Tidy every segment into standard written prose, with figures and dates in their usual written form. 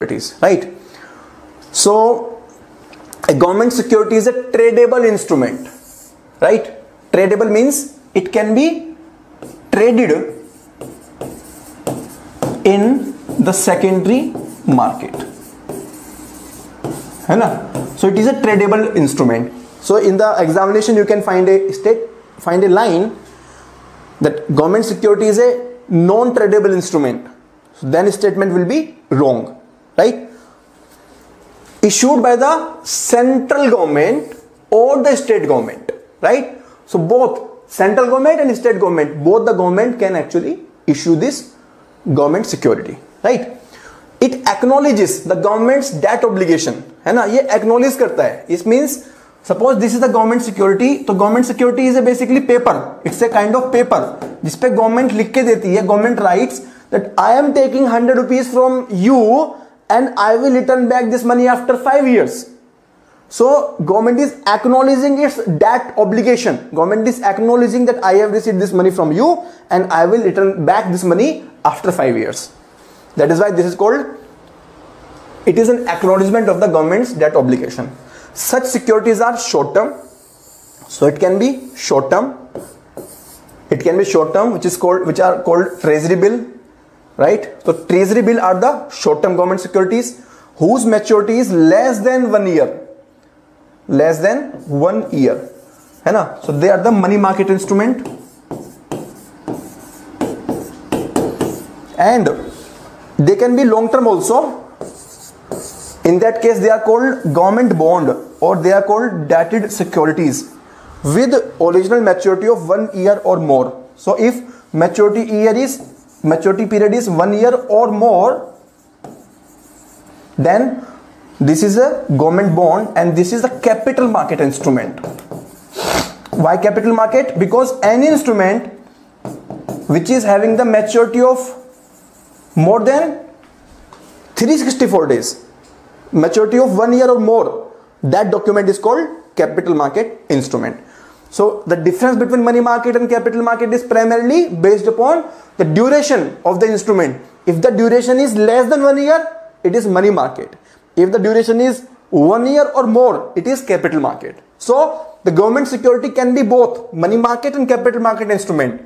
securities, right? So a government security is a tradable instrument, right? Tradable means it can be traded in the secondary market, है ना? So it is a tradable instrument. So in the examination you can find a line that government security is a non-tradable instrument. So then statement will be wrong, right? Issued by the central government or the state government, right? So both central government and state government, both the government can actually issue this government security, right? It acknowledges the government's debt obligation, है ना? ये acknowledge करता है. It means suppose this is the government security, तो government security is a basically paper. It's a kind of paper जिसपे government लिख के देती है. Government writes that I am taking 100 rupees from you and I will return back this money after 5 years. So government is acknowledging its debt obligation. Government is acknowledging that I have received this money from you and I will return back this money after 5 years. That is why this is called, it is an acknowledgement of the government's debt obligation. Such securities are short term. So it can be short term. It can be short term, which are called treasury bill, right? So treasury bill are the short term government securities whose maturity is less than 1 year. Less than 1 year, है ना? So they are the money market instrument. And they can be long term also. In that case they are called government bond or they are called dated securities with original maturity of 1 year or more. So if maturity period is 1 year or more, then this is a government bond and this is a capital market instrument. Why capital market? Because any instrument which is having the maturity of more than 364 days, maturity of 1 year or more, that document is called capital market instrument. So the difference between money market and capital market is primarily based upon the duration of the instrument. If the duration is less than 1 year, it is money market. If the duration is 1 year or more, it is capital market. So the government security can be both money market and capital market instrument.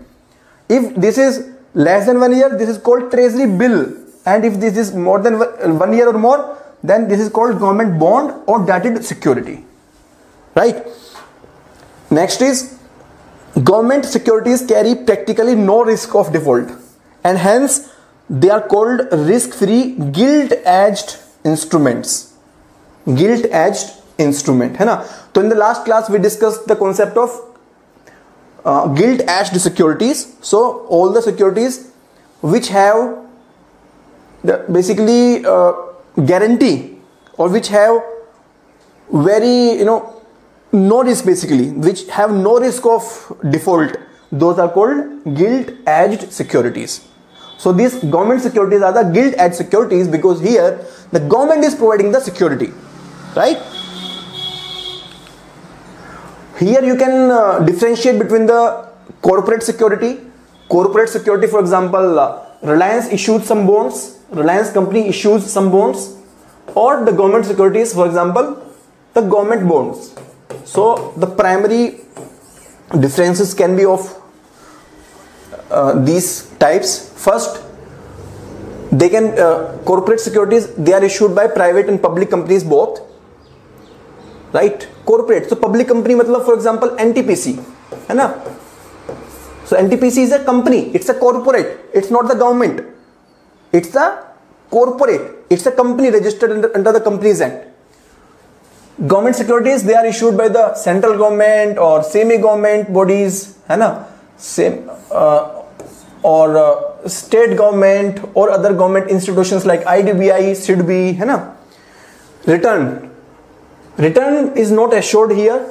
If this is less than 1 year, this is called treasury bill. And if this is more than 1 year or more, then this is called government bond or dated security, right? Next is government securities carry practically no risk of default and hence they are called risk-free gilt-edged instruments. Gilt-edged instrument, है ना? तो in the last class we discussed the concept of gilt-edged securities. So all the securities which have basically guarantee or which have very no risk, basically which have no risk of default, those are called gilt-edged securities. So these government securities are the gilt-edged securities because here the government is providing the security, right? Here you can differentiate between the corporate security. Corporate security, for example, Reliance issued some bonds, Reliance company issues some bonds, or the government securities, for example, the government bonds. So the primary differences can be of these types. First, they can corporate securities, they are issued by private and public companies both, right? Corporate, so public company matlab for example NTPC, है ना? So NTPC is a company, it's a corporate, it's not the government, it's a corporate, it's a company registered under the Companies Act. Government securities, they are issued by the central government or semi-government bodies, है ना? Same or state government or other government institutions like IDBI, SIDBI, है ना? Return is not assured here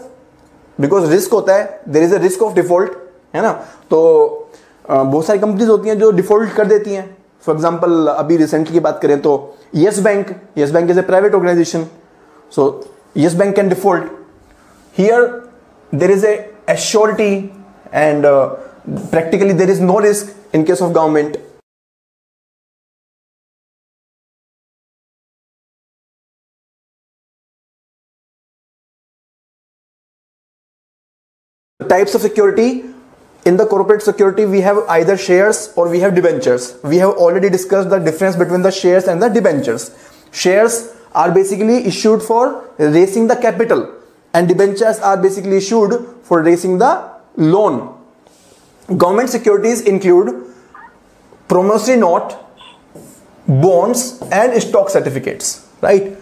because risk होता है, there is a risk of default, है ना? तो बहुत सारी कंपनीज होती हैं जो डिफॉल्ट कर देती हैं. फॉर एग्जांपल अभी रिसेंटली की बात करें तो Yes Bank is a private organisation, so Yes Bank can default. Here there is a assurity and practically there is no risk in case of government. types of security. In the corporate security, we have either shares or we have debentures. We have already discussed the difference between the shares and the debentures. Shares are basically issued for raising the capital, and debentures are basically issued for raising the loan. Government securities include promissory note, bonds and stock certificates, right?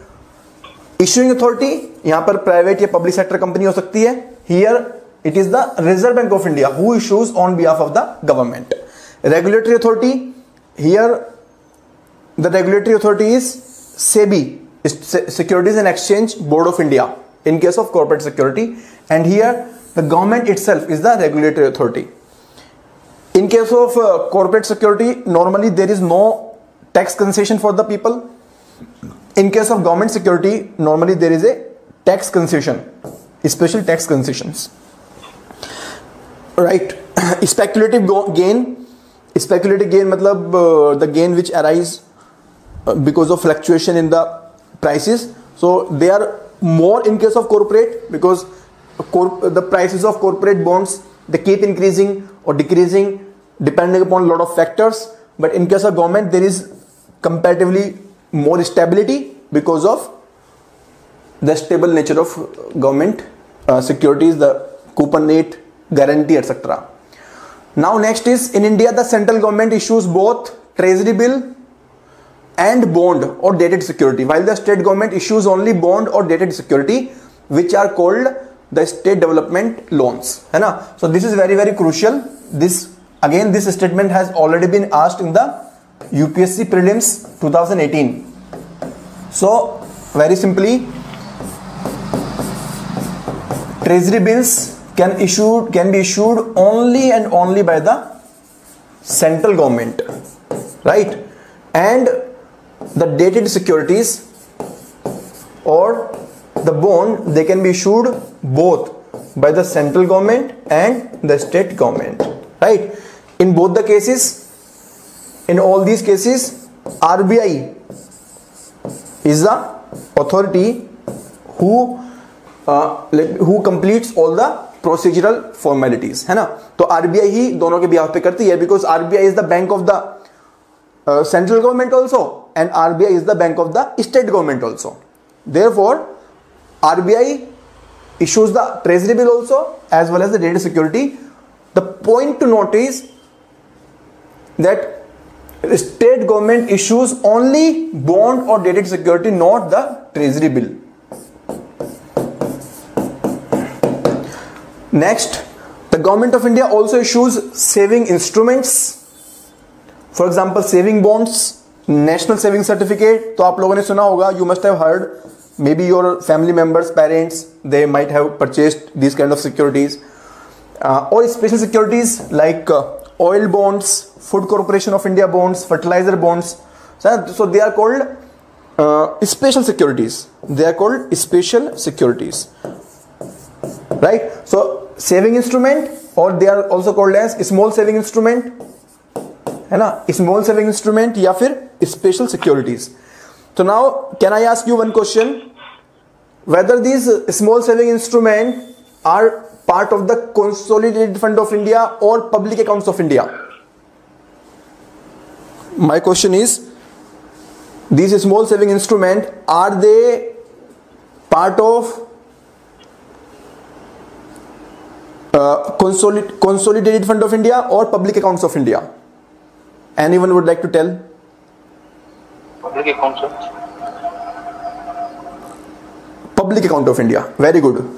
Issuing authority, यहाँ पर private या public sector company हो सकती है. Here it is the Reserve Bank of India who issues on behalf of the government. Regulatory authority, here the regulatory authority is SEBI, Securities and Exchange Board of India, in case of corporate security, and here the government itself is the regulatory authority. In case of corporate security, normally there is no tax concession for the people. In case of government security, normally there is a tax concession, special tax concessions. Right. Speculative gain. Speculative gain मतलब the gain which arise because of fluctuation in the prices. So they are more in case of corporate, because the prices of corporate bonds, they keep increasing or decreasing depending upon a lot of factors. But in case of government, there is comparatively more stability because of the stable nature of government securities, the coupon rate, guarantee, etc. Now next is, in India the central government issues both treasury bill and bond or dated security, while the state government issues only bond or dated security, which are called the state development loans, है ना? So this is very very crucial. This statement has already been asked in the UPSC prelims 2018. So very simply, treasury bills can be issued only and only by the central government, right? And the dated securities or the bond, they can be issued both by the central government and the state government, right? In both the cases, in all these cases, RBI is the authority who completes all the procedural formalities, है ना? तो RBI ही दोनों के behalf पे करती है, because RBI is the bank of the central government also, and RBI is the bank of the state government also. Therefore, RBI issues the treasury bill also as well as the dated security. The point to note is that state government issues only bond or dated security, not the treasury bill. Next, the government of India also issues saving instruments. For example, saving bonds, national saving certificate. तो आप लोगों ने सुना होगा, you must have heard, maybe your family members, parents, they might have purchased these kind of securities. Or special securities like oil bonds, Food Corporation of India bonds, fertilizer bonds. So they are called special securities. They are called special securities, right? So saving instrument, or they are also called as small saving instrument, है ना? Small saving instrument या फिर special securities. So now, can I ask you one question? Whether these small saving instruments are part of the Consolidated Fund of India or public accounts of India? My question is, these small saving instruments, are they part of Consolidated Fund of India or public accounts of India? Anyone would like to tell? Public accounts. Public account of India. Very good.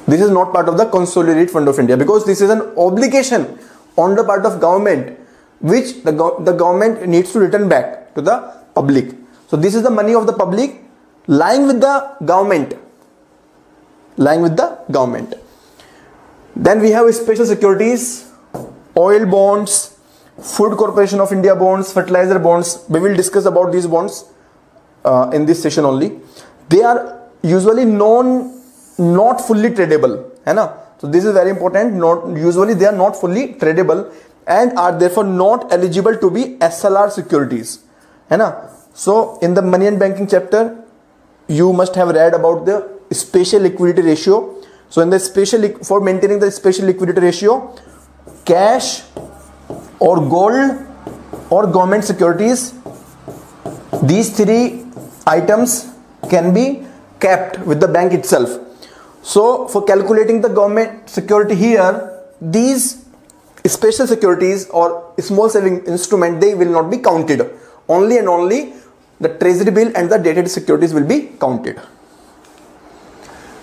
This is not part of the Consolidated Fund of India, because this is an obligation on the part of government which the government needs to return back to the public. So this is the money of the public lying with the government. Then we have special securities, oil bonds, Food Corporation of India bonds, fertilizer bonds. We will discuss about these bonds in this session only. They are usually not fully tradable, है ना? So this is very important. Usually they are not fully tradable and are therefore not eligible to be SLR securities, है ना? So in the money and banking chapter, you must have read about the special liquidity ratio. So in the for maintaining the special liquidity ratio, cash or gold or government securities, these three items can be kept with the bank itself. So for calculating the government security here, these special securities or small saving instrument, they will not be counted. Only and only the treasury bill and the dated securities will be counted.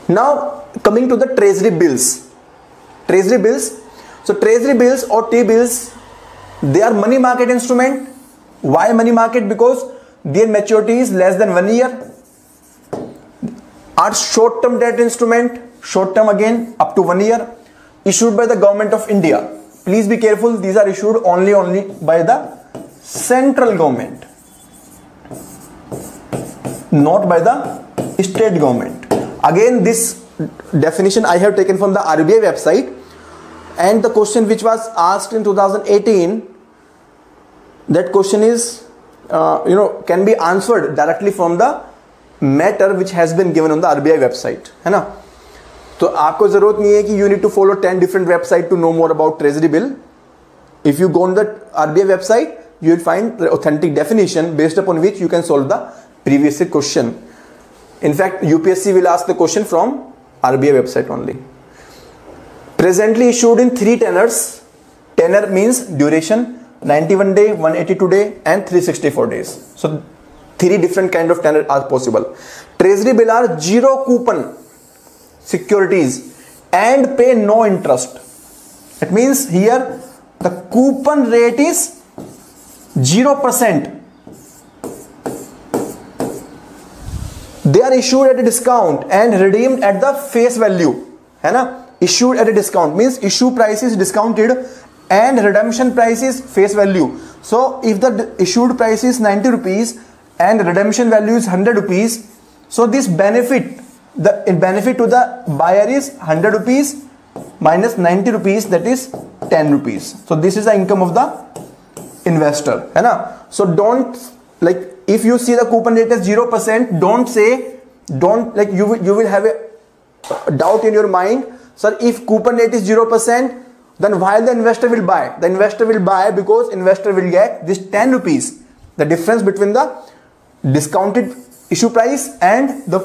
Now coming to the treasury bills. Treasury bills. So treasury bills or T-bills, they are money market instrument. Why money market? Because their maturity is less than 1 year. Are short term debt instrument, short term again up to 1 year, issued by the government of India. Please be careful, these are issued only by the central government, not by the state government. Again, this definition I have taken from the RBI website, and the question which was asked in 2018, that question is can be answered directly from the matter which has been given on the RBI website, है ना. तो आपको जरूरत नहीं है कि you need to follow 10 different websites to know more about treasury bill. If you go on the RBI website, you will find the authentic definition based upon which you can solve the previous question. In fact, UPSC will ask the question from RBI website only. Presently issued in 3 tenors. Tenor means duration, 91 day, 182 day and 364 days. So 3 different kind of tenor are possible. Treasury bill are zero coupon securities and pay no interest. It means here the coupon rate is 0%. They are issued at a discount and redeemed at the face value, है ना. Issued at a discount means issue price is discounted and redemption price is face value. So if the issued price is 90 rupees and redemption value is 100 rupees, so this benefit to the buyer is 100 rupees minus 90 rupees, that is 10 rupees. So this is the income of the investor, है ना. So don't, like, if you see the coupon rate as 0%, don't like you will have a doubt in your mind, sir, if coupon rate is 0%, then why the investor will buy? The investor will buy because investor will get this 10 rupees, the difference between the discounted issue price and the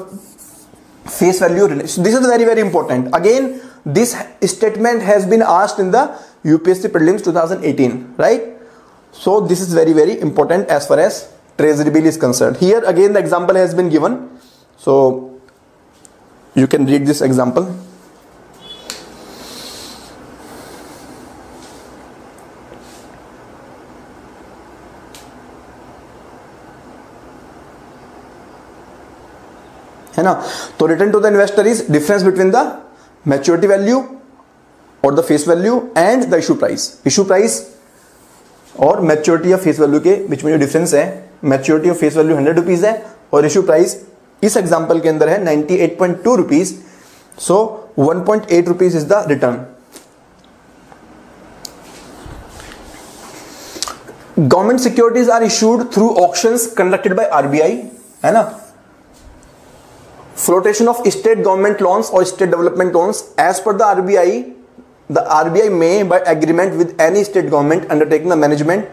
face value. So this is very, very important. Again, this statement has been asked in the UPSC prelims 2018, right? So this is very, very important as far as treasury bill is concerned. Here again the example has been given, so you can read this example. है ना. तो return to the investor is difference between the maturity value or the face value and the issue price. Issue price और maturity या face value के बीच में जो difference है, maturity और face value 100 रुपीज है और issue price इस example के अंदर है 98.2 rupees. So 1.8 rupees is the return. Government securities are issued through auctions conducted by RBI, है ना. Flotation of state government loans or state development loans, as per the RBI may, by agreement with any state government, undertaking the management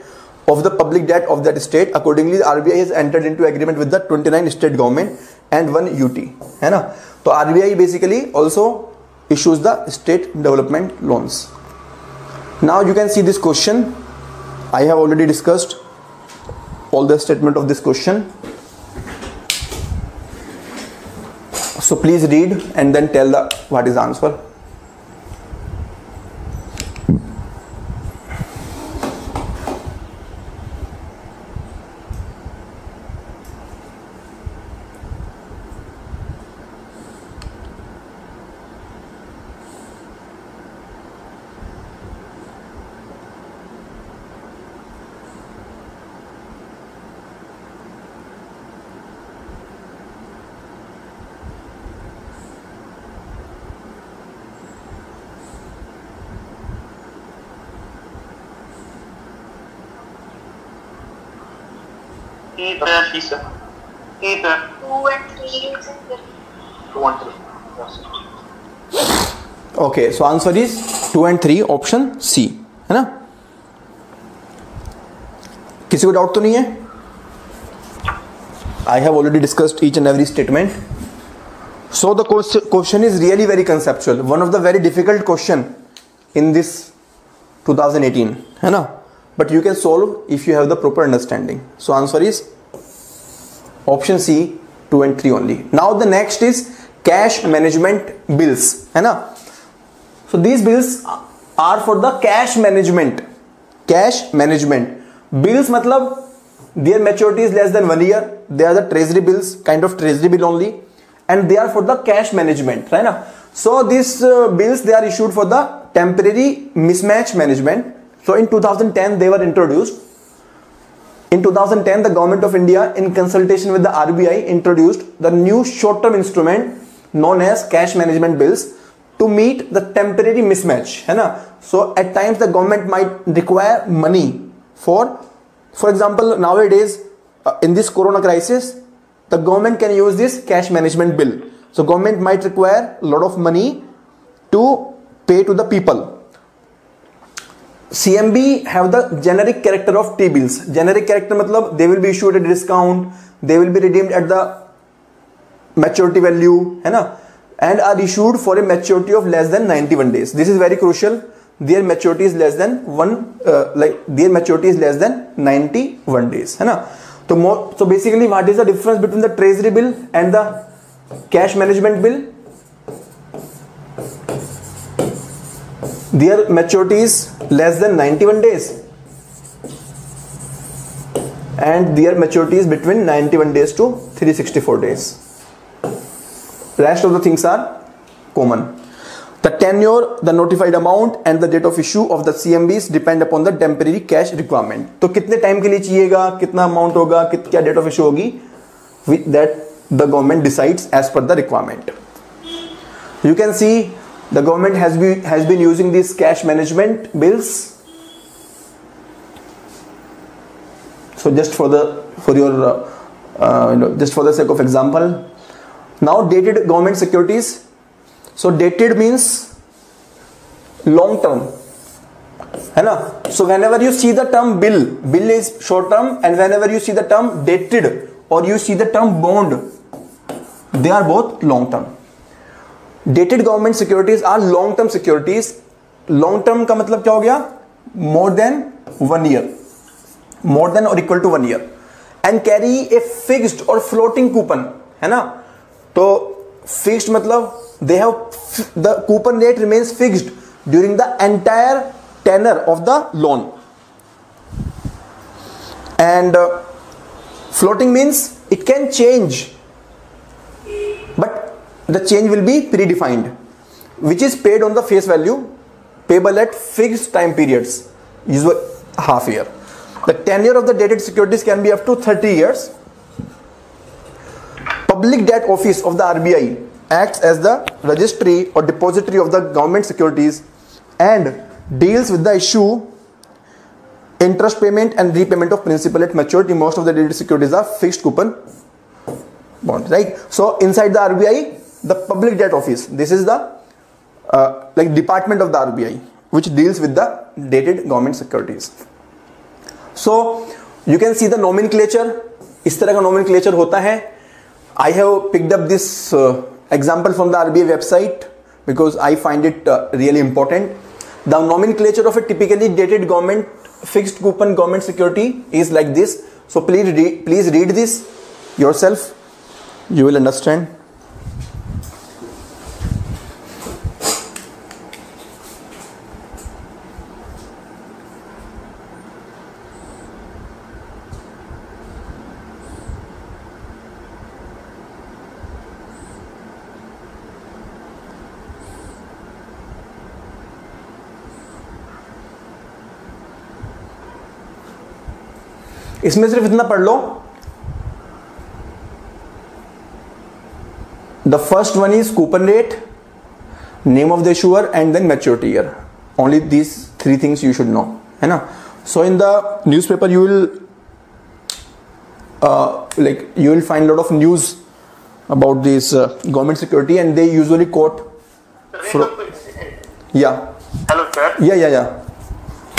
of the public debt of that state. Accordingly, the RBI has entered into agreement with the 29 state government and 1 UT, है ना. तो RBI basically also issues the state development loans. Now you can see this question. I have already discussed all the statement of this question. So please read and then tell what is the answer. Please, sir. 2 and 3. 2 and 3. Yes. Okay, so answer is 2 and 3 option C, है ना? किसी को doubt तो नहीं है? I have already discussed each and every statement. So the question is really very conceptual. One of the very difficult question in this 2018, है ना? But you can solve if you have the proper understanding. So answer is option C, 2 and 3 only. Now the next is cash management bills, है ना? So these bills are for the cash management. Cash management bills मतलब their maturity is less than 1 year. They are the treasury bills, kind of treasury bill only, and they are for the cash management, right? Na? So these bills, they are issued for the temporary mismatch management. So in 2010 they were introduced. In 2010 the government of India, in consultation with the RBI, introduced the new short-term instrument known as cash management bills to meet the temporary mismatch, है ना? So at times the government might require money for example, nowadays in this corona crisis, the government can use this cash management bill. So government might require a lot of money to pay to the people. CMB have the generic character of T-bills. Generic character matlab they will be issued at a discount, they will be redeemed at the maturity value, है ना? And are issued for a maturity of less than 91 days. This is very crucial. Their maturity is less than their maturity is less than 91 days, है ना? So basically what is the difference between the treasury bill and the cash management bill? Their maturity is less than 91 days and their maturity is between 91 days to 364 days. Rest of the things are common. The tenure, the notified amount and the date of issue of the CMBs depend upon the temporary cash requirement. तो कितने time के लिए चाहिएगा, कितना amount होगा, क्या date of issue होगी, with that the government decides as per the requirement. You can see the government has been using these cash management bills. So just for the sake of example, now dated government securities. So dated means long term, है ना? So whenever you see the term bill is short term, and whenever you see the term dated or you see the term bond, they are both long term. Dated government securities are long term securities. Long term का मतलब क्या हो गया? More than 1 year, more than or equal to 1 year, and carry a fixed or floating coupon, है ना? तो fixed मतलब they have the coupon rate remains fixed during the entire tenure of the loan, and floating means it can change, but the change will be predefined, which is paid on the face value, payable at fixed time periods, usually half year. The tenure of the dated securities can be up to 30 years. Public Debt Office of the RBI acts as the registry or depository of the government securities and deals with the issue, interest payment and repayment of principal at maturity. Most of the dated securities are fixed coupon bonds, right? So inside the RBI, the Public Debt Office, this is the department of the RBI which deals with the dated government securities. So you can see the nomenclature. इस तरह का nomenclature होता है. I have picked up this example from the RBI website because I find it really important. The nomenclature of a typically dated government fixed coupon government security is like this. So please read this yourself. You will understand. इसमें सिर्फ इतना पढ़ लो. The first one is coupon rate, name of the issuer, and then maturity year. Only these 3 things you should know, है ना? So in the newspaper you will find a lot of news about this government security, and they usually quote from Yeah. Hello, sir. Yeah.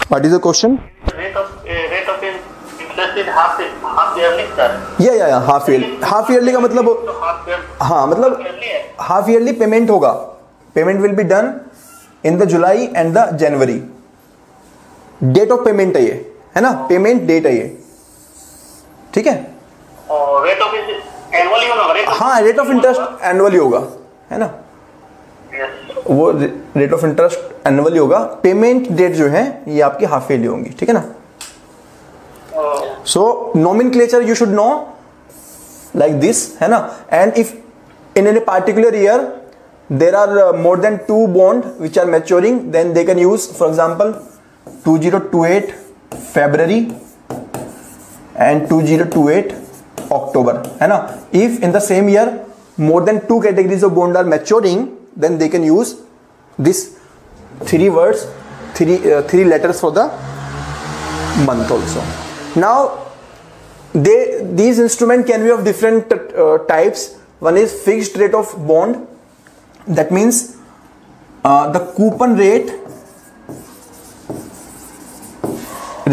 What is the question? Rate of interest in half yearly, sir. Yeah. Half yearly का मतलब, तो half year हाँ मतलब yearly है. Half yearly payment होगा. Payment will be done in the July and the January. Date of payment है ये, है ना, पेमेंट डेट है ये, ठीक है. और रेट ऑफ एनुअली होगा. हाँ, रेट ऑफ इंटरेस्ट एनुअली होगा, है ना, वो रेट ऑफ इंटरेस्ट एनुअली होगा. पेमेंट डेट जो है ये आपकी हाफ ईयरली होंगी, ठीक है ना. So nomenclature you should know like this, है ना. And if in any particular year there are more than 2 bond which are maturing, then they can use, for example, 2028 February and 2028 October, है ना. If in the same year more than 2 categories of bond are maturing, then they can use this 3 words, 3 letters for the month also. Now these instruments can be of different types. One is fixed rate of bond. That means the coupon rate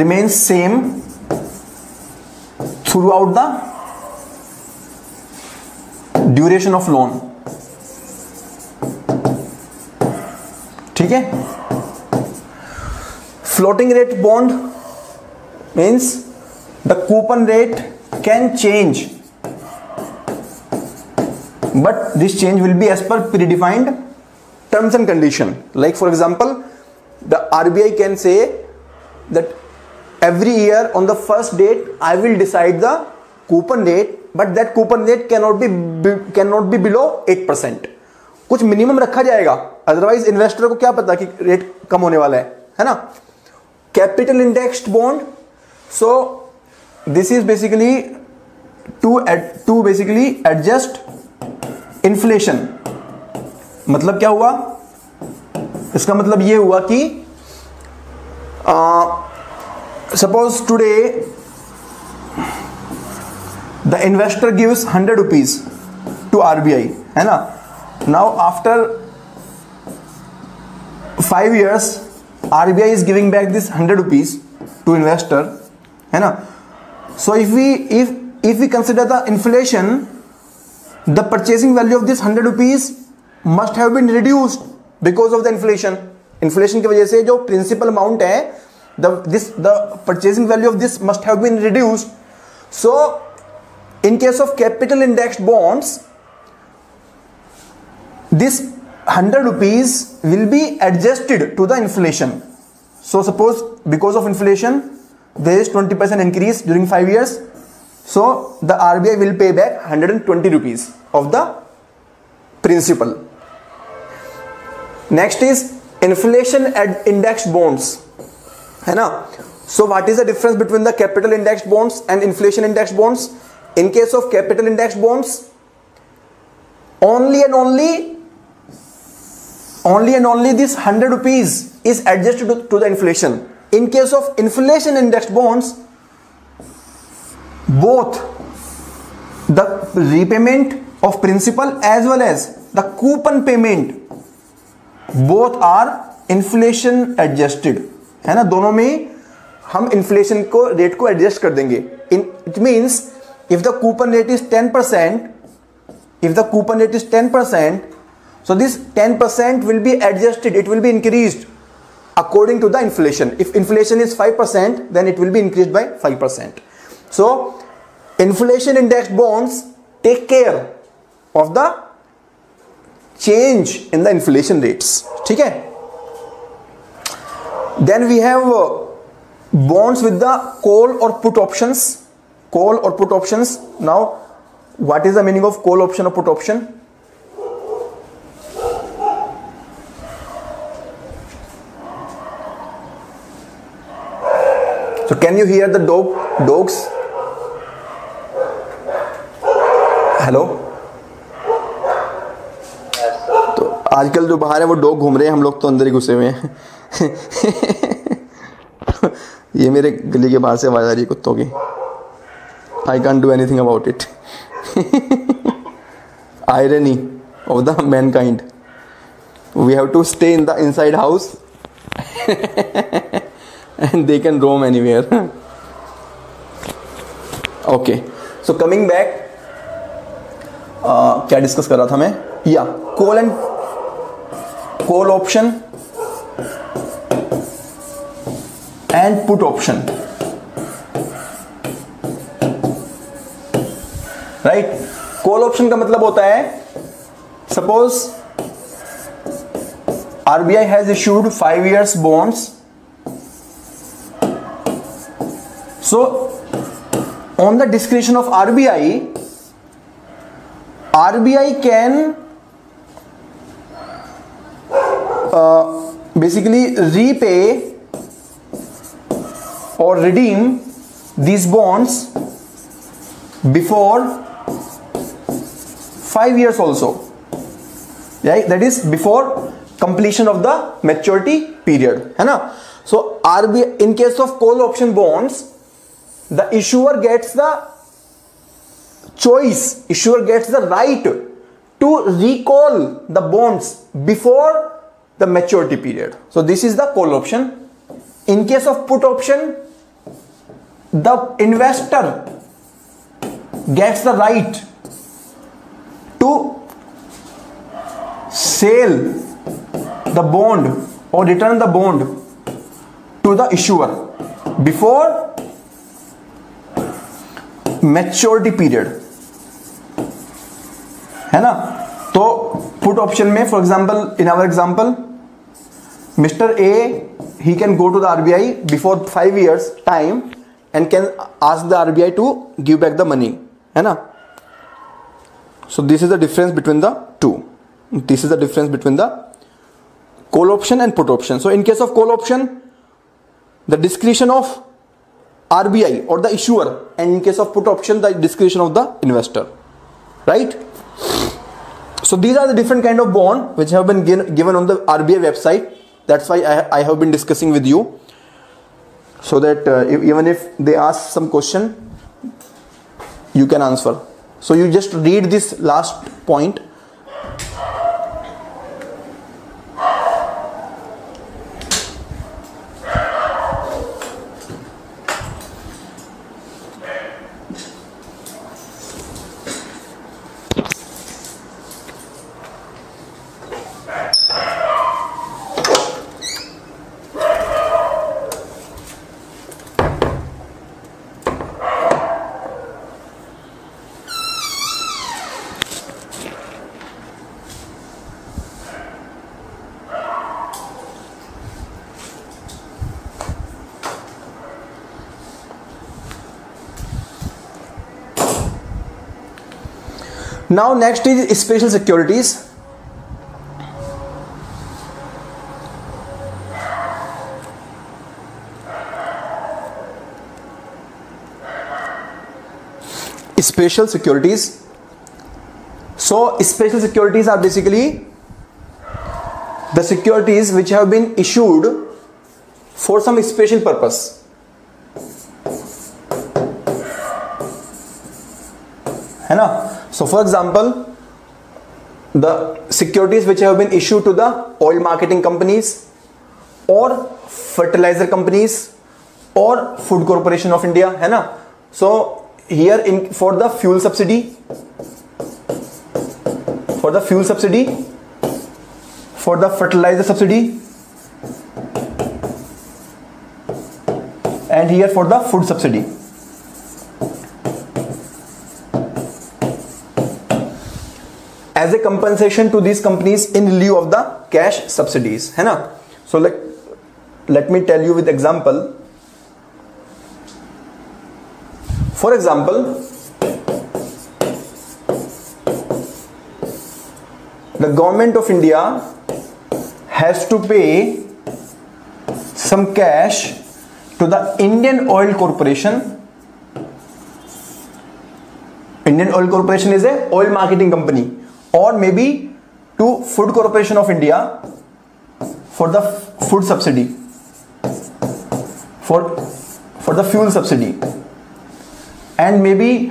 remains same throughout the duration of loan, ठीक है. Floating rate bond means the coupon rate can change, but this change will be as per predefined terms and condition. Like for example, the RBI can say that every year on the first date I will decide the coupon rate, but that coupon rate cannot be below 8%. कुछ minimum रखा जाएगा, otherwise investor को क्या पता कि rate कम होने वाला है ना. Capital indexed bond, so this is basically to basically adjust inflation. मतलब क्या हुआ, इसका मतलब ये हुआ कि suppose today the investor gives 100 rupees to RBI, है ना. Now after 5 years RBI is giving back this 100 rupees to investor, है ना. So if we consider the inflation, the purchasing value of this 100 rupees must have been reduced because of the inflation. Inflation की वजह से जो principal amount है, the purchasing value of this must have been reduced. So in case of capital indexed bonds, this 100 rupees will be adjusted to the inflation. So suppose because of inflation there is 20% increase during 5 years. So the RBI will pay back 120 rupees of the principal. Next is inflation indexed bonds, है ना. So what is the difference between the capital indexed bonds and inflation indexed bonds? In case of capital indexed bonds, only and only this 100 rupees is adjusted to the inflation. In case of inflation indexed bonds, both the repayment of principal as well as the coupon payment both are inflation adjusted, है ना. दोनों में हम inflation को rate को adjust कर देंगे. It means if the coupon rate is 10%, so this 10% will be adjusted, it will be increased according to the inflation. If inflation is 5%, then it will be increased by 5%. So inflation indexed bonds take care of the change in the inflation rates, ठीक है. Then we have bonds with the call or put options. Now what is the meaning of call option or put option? So can you hear the dogs? Hello. तो आजकल जो बाहर है वो dog घूम रहे हैं, हम लोग तो अंदर ही घुसे हुए हैं. ये मेरे गली के बाहर से आवाज आ रही है कुत्तों की. I can't do anything about it. Irony of the Mankind. We have to stay in the inside house and they can roam anywhere. Okay, so coming back, क्या डिस्कस कर रहा था मैं? या call option and put option, right. Call option का मतलब होता है, suppose RBI has issued 5 years bonds. So on the discretion of RBI can basically repay or redeem these bonds before 5 years also, right? That is before completion of the maturity period, है ना. So RBI, in case of call option bonds, the issuer gets the choice, issuer gets the right to recall the bonds before the maturity period. So this is the call option. In case of put option, the investor gets the right to sell the bond or return the bond to the issuer before maturity period, है ना. तो put option में, for example, in our example, Mr. A, he can go to the RBI before 5 years time and can ask the RBI to give back the money, है ना. So this is the difference between the two. This is the difference between the call option and put option. So in case of call option, the discretion of RBI or the issuer, and in case of put option, the discretion of the investor, right? So these are the different kind of bond which have been given on the RBI website. That's why I have been discussing with you, so that even if they ask some question, you can answer. So you just read this last point. Now next is special securities. Special securities. So special securities are basically the securities which have been issued for some special purpose, है ना. So for example, the securities which have been issued to the oil marketing companies or fertilizer companies or Food Corporation of India, है ना. So here for the fuel subsidy, for the fertilizer subsidy, and here for the food subsidy. As a compensation to these companies in lieu of the cash subsidies, है ना. So let me tell you with example. For example, the government of India has to pay some cash to the Indian Oil Corporation. Indian Oil Corporation is a oil marketing company, or maybe to Food Corporation of India for the food subsidy, for the fuel subsidy, and maybe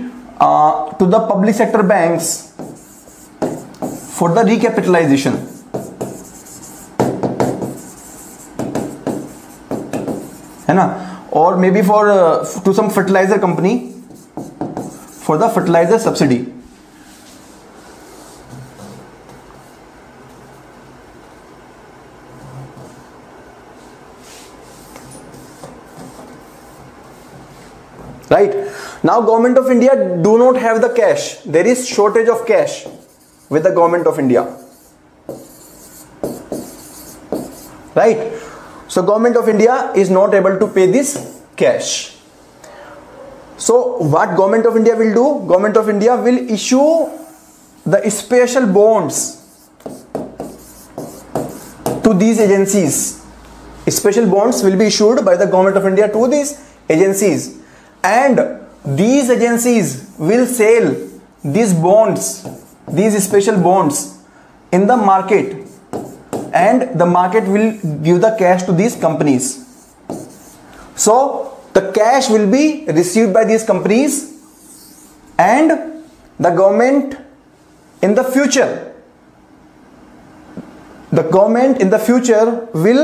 to the public sector banks for the recapitalization, है ना, और may be for to some fertiliser company for the fertiliser subsidy. Right now government of India do not have the cash. There is shortage of cash with the government of India, right? So government of India is not able to pay this cash. So what government of India will do? Government of India will issue the special bonds to these agencies. Special bonds will be issued by the government of India to these agencies, and these agencies will sell these bonds, these special bonds in the market, and the market will give the cash to these companies. So the cash will be received by these companies, and the government in the future, will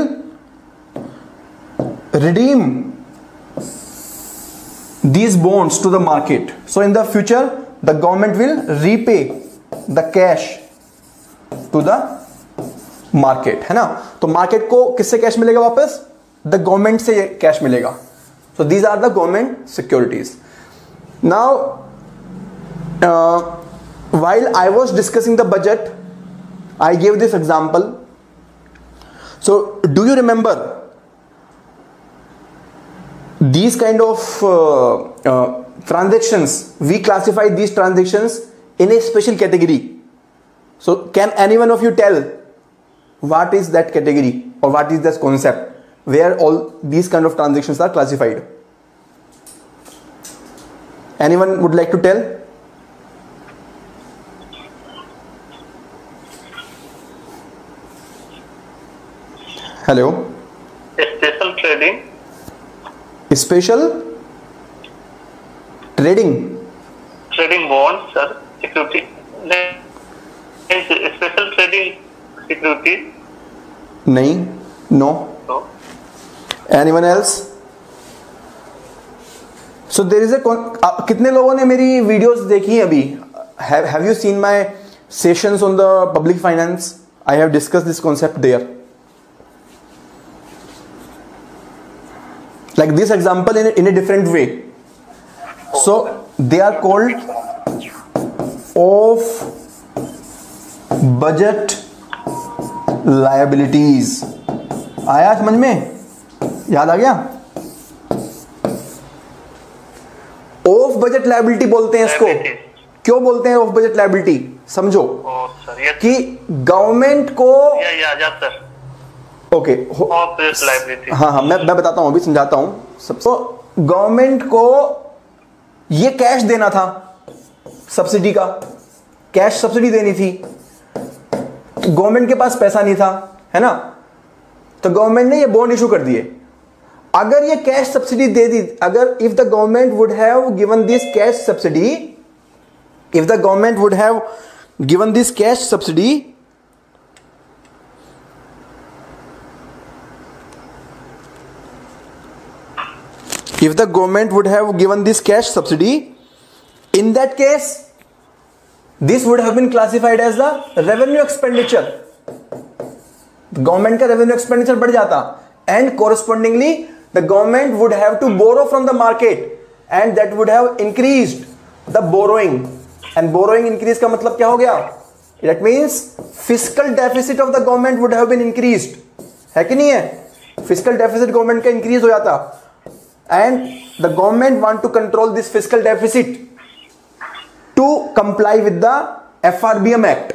redeem these bonds to the market. So in the future the government will repay the cash to the market, है ना. तो market को किससे cash मिलेगा वापस? The government से cash मिलेगा. So these are the government securities. Now while I was discussing the budget, I gave this example. So do you remember these kind of transactions? We classify these transactions in a special category. So can anyone of you tell what is that category, or what is this concept where all these kind of transactions are classified? Anyone would like to tell? Hello. Special trading. Special trading. Trading bonds, sir. Security. Special trading securities. नहीं. No. No. Anyone else? So there is a कितने लोगों ने मेरी videos देखी अभी? Have you seen my sessions on the public finance? I have discussed this concept there. Like this example in a different way. So they are called off budget liabilities. आया समझ में? याद आ गया? ऑफ बजट लायबिलिटी बोलते हैं इसको. क्यों बोलते हैं ऑफ बजट लायबिलिटी? समझो कि गवर्नमेंट को ओके हाँ मैं बताता हूं, अभी समझाता हूं सबको. गवर्नमेंट को ये कैश देना था, सब्सिडी का कैश सब्सिडी देनी थी. गवर्नमेंट के पास पैसा नहीं था, है ना, तो गवर्नमेंट ने ये बॉन्ड इशू कर दिए. अगर ये कैश सब्सिडी दे दी, अगर if the government would have given this cash subsidy, if the government would have given this cash subsidy, if the government would have given this cash subsidy, in that case this would have been classified as the revenue expenditure. Government का revenue expenditure बढ़ जाता, and correspondingly the government would have to borrow from the market, and that would have increased the borrowing. And borrowing increase का मतलब क्या हो गया? That means fiscal deficit of the government would have been increased. है कि नहीं है? fiscal deficit government का इंक्रीज हो जाता, and the government want to control this fiscal deficit to comply with the FRBM Act.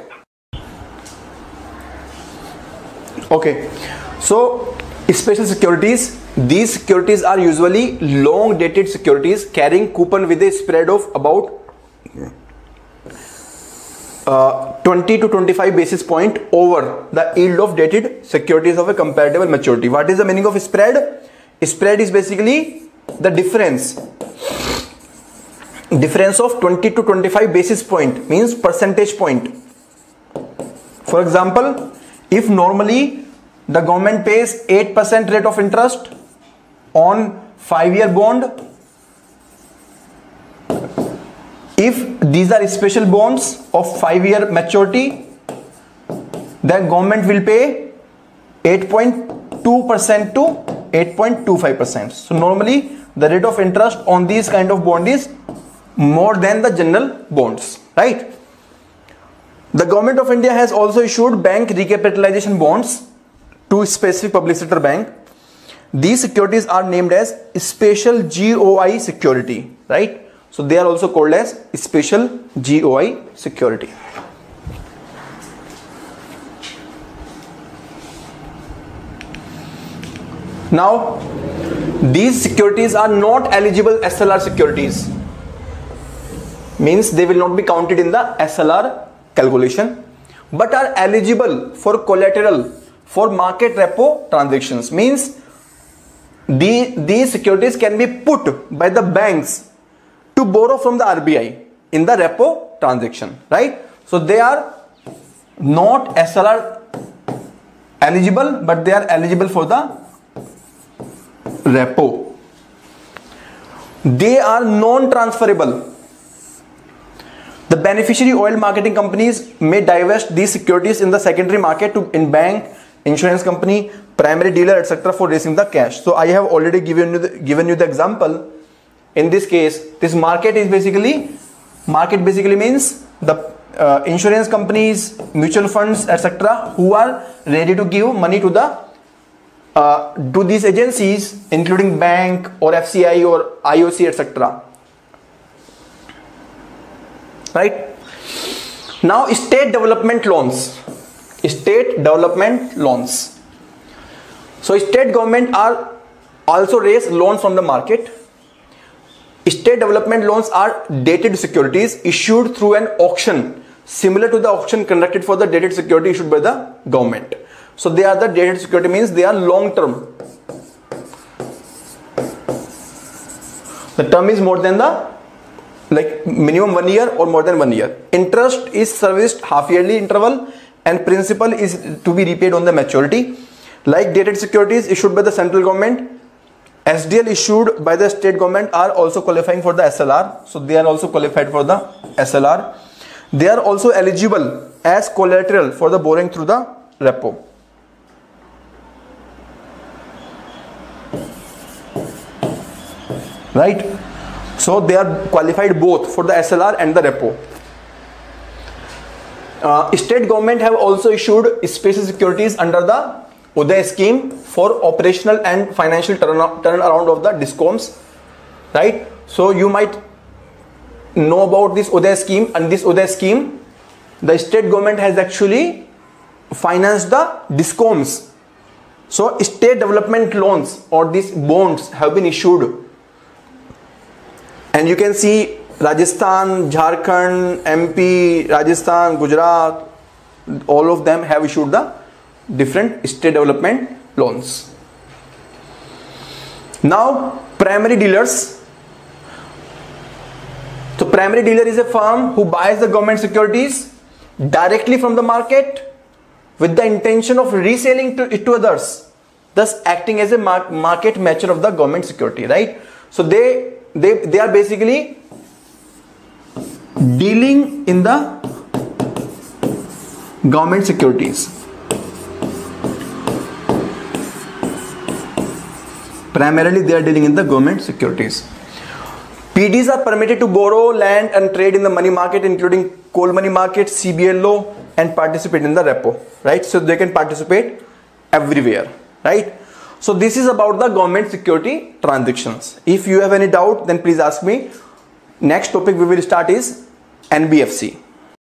Okay, so special securities, these securities are usually long dated securities carrying coupon with a spread of about 20 to 25 basis point over the yield of dated securities of a comparable maturity. What is the meaning of spread? Spread is basically the difference of 20 to 25 basis point, means percentage point. For example, if normally the government pays 8% rate of interest on 5-year bond. If these are special bonds of 5-year maturity, then government will pay 8.2% to 8.25%. So normally the rate of interest on these kind of bond is more than the general bonds, right? The government of India has also issued bank recapitalization bonds to specific public sector bank. These securities are named as special GOI security, right? So they are also called as special GOI security. Now these securities are not eligible SLR securities, means they will not be counted in the SLR calculation, but are eligible for collateral for market repo transactions. Means these securities can be put by the banks to borrow from the RBI in the repo transaction, right? So they are not SLR eligible, but they are eligible for the repo. They are non-transferable. The beneficiary oil marketing companies may divest these securities in the secondary market to in bank, insurance company, primary dealer, etc. for raising the cash. So I have already given you the example. In this case, this market basically means the insurance companies, mutual funds, etc. who are ready to give money to these agencies, including bank or FCI or IOC, etc. Right? Now state development loans. So state government are also raise loan from the market. State development loans are dated securities issued through an auction similar to the auction conducted for the dated security issued by the government. So they are the dated security, means they are long term. The term is more than the minimum 1 year or more than 1 year. Interest is serviced half yearly interval and principal is to be repaid on the maturity. Like dated securities issued by the central government, SDL issued by the state government are also qualifying for the SLR. So they are also qualified for the SLR. They are also eligible as collateral for the borrowing through the repo. Right? So they are qualified both for the SLR and the repo. State government have also issued special securities under the Uday scheme for operational and financial turnaround of the DISCOMs, right? So you might know about this Uday scheme, and this Uday scheme, the state government has actually financed the DISCOMs. So state development loans or these bonds have been issued, and you can see Rajasthan, Jharkhand, MP, Rajasthan, Gujarat, all of them have issued the different state development loans. Now primary dealers. So primary dealer is a firm who buys the government securities directly from the market with the intention of reselling it to others, thus acting as a market matcher of the government security, right? So they are basically dealing in the government securities. Primarily they are dealing in the government securities. PDs are permitted to borrow land and trade in the money market, including coal money market, CBLO, and participate in the repo, right? So they can participate everywhere, right? So this is about the government security transactions. If you have any doubt, then please ask me. Next topic we will start is NBFC.